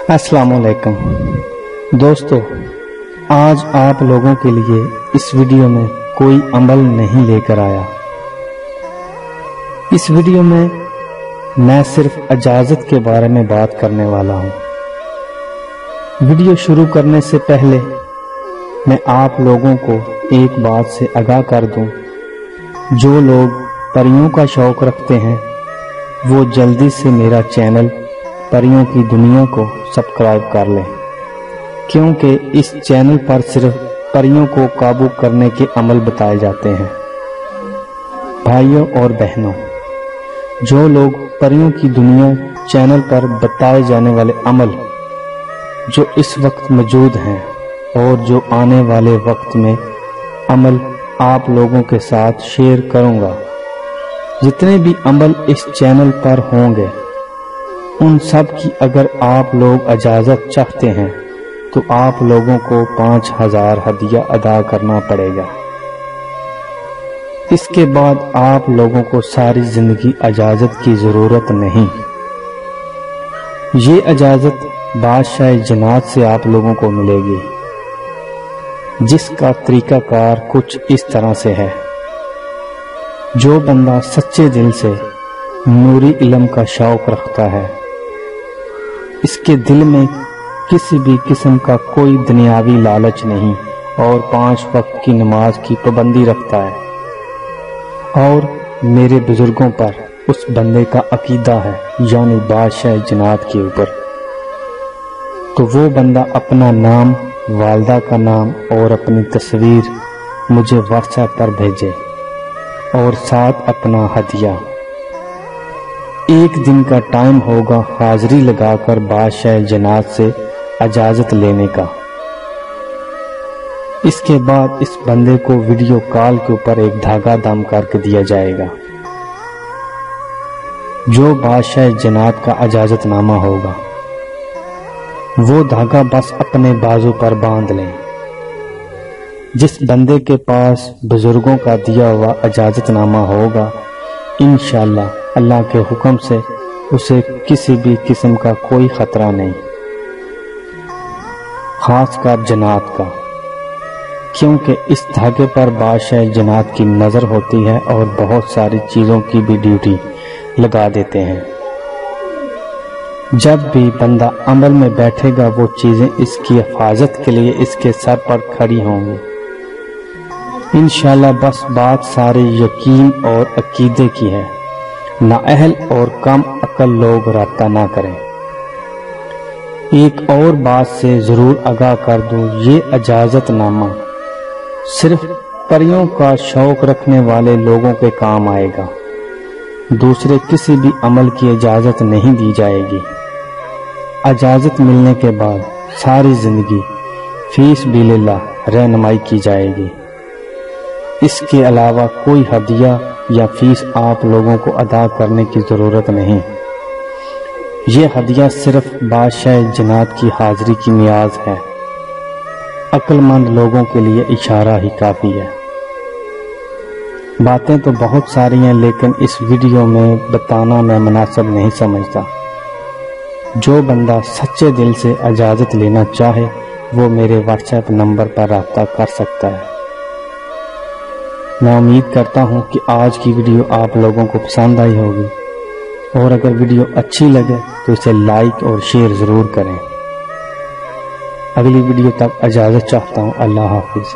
अस्सलाम वालेकुम दोस्तों, आज आप लोगों के लिए इस वीडियो में कोई अमल नहीं लेकर आया। इस वीडियो में मैं सिर्फ इजाज़त के बारे में बात करने वाला हूँ। वीडियो शुरू करने से पहले मैं आप लोगों को एक बात से आगाह कर दूं, जो लोग परियों का शौक रखते हैं वो जल्दी से मेरा चैनल परियों की दुनिया को सब्सक्राइब कर लें, क्योंकि इस चैनल पर सिर्फ परियों को काबू करने के अमल बताए जाते हैं। भाइयों और बहनों, जो लोग परियों की दुनिया चैनल पर बताए जाने वाले अमल जो इस वक्त मौजूद हैं और जो आने वाले वक्त में अमल आप लोगों के साथ शेयर करूंगा, जितने भी अमल इस चैनल पर होंगे उन सब की अगर आप लोग इजाज़त चाहते हैं तो आप लोगों को 5000 हदिया अदा करना पड़ेगा। इसके बाद आप लोगों को सारी जिंदगी इजाज़त की ज़रूरत नहीं। ये इजाज़त बादशाह जन्नत से आप लोगों को मिलेगी, जिसका तरीकाकार कुछ इस तरह से है। जो बंदा सच्चे दिल से नूरी इल्म का शौक रखता है, इसके दिल में किसी भी किस्म का कोई दुनियावी लालच नहीं और 5 वक्त की नमाज की पाबंदी रखता है, और मेरे बुजुर्गों पर उस बंदे का अकीदा है यानी बादशाह जन्नत के ऊपर, तो वो बंदा अपना नाम, वालदा का नाम और अपनी तस्वीर मुझे व्हाट्सएप पर भेजे और साथ अपना हदिया। एक दिन का टाइम होगा हाजिरी लगाकर बादशाह जन्नत से इजाज़त लेने का। इसके बाद इस बंदे को वीडियो कॉल के ऊपर एक धागा दम करके दिया जाएगा, जो बादशाह जन्नत का इजाज़तनामा होगा। वो धागा बस अपने बाजू पर बांध लें। जिस बंदे के पास बुजुर्गों का दिया हुआ इजाज़तनामा होगा, इंशाअल्लाह अल्लाह के हुक्म से उसे किसी भी किस्म का कोई खतरा नहीं, खासकर जन्नत का, क्योंकि इस धागे पर बादशाह जन्नत की नज़र होती है और बहुत सारी चीज़ों की भी ड्यूटी लगा देते हैं। जब भी बंदा अमल में बैठेगा वो चीज़ें इसकी हिफाजत के लिए इसके सर पर खड़ी होंगी इंशाअल्लाह। बस बात सारे यकीन और अकीदे की है। नाअहल और कम अकल लोग राब्ता ना करें। एक और बात से जरूर आगाह कर दूं, ये इजाज़तनामा सिर्फ परियों का शौक रखने वाले लोगों के काम आएगा। दूसरे किसी भी अमल की इजाज़त नहीं दी जाएगी। इजाज़त मिलने के बाद सारी जिंदगी फीस बिलिल्लाह रहनुमाई की जाएगी। इसके अलावा कोई हदिया या फीस आप लोगों को अदा करने की ज़रूरत नहीं। ये हदिया सिर्फ बादशाह जन्नत की हाजिरी की नियाज है। अक्लमंद लोगों के लिए इशारा ही काफ़ी है। बातें तो बहुत सारी हैं, लेकिन इस वीडियो में बताना मैं मुनासिब नहीं समझता। जो बंदा सच्चे दिल से इजाज़त लेना चाहे वो मेरे व्हाट्सएप नंबर पर राब्ता कर सकता है। मैं उम्मीद करता हूं कि आज की वीडियो आप लोगों को पसंद आई होगी, और अगर वीडियो अच्छी लगे तो इसे लाइक और शेयर ज़रूर करें। अगली वीडियो तक इजाज़त चाहता हूं। अल्लाह हाफिज़।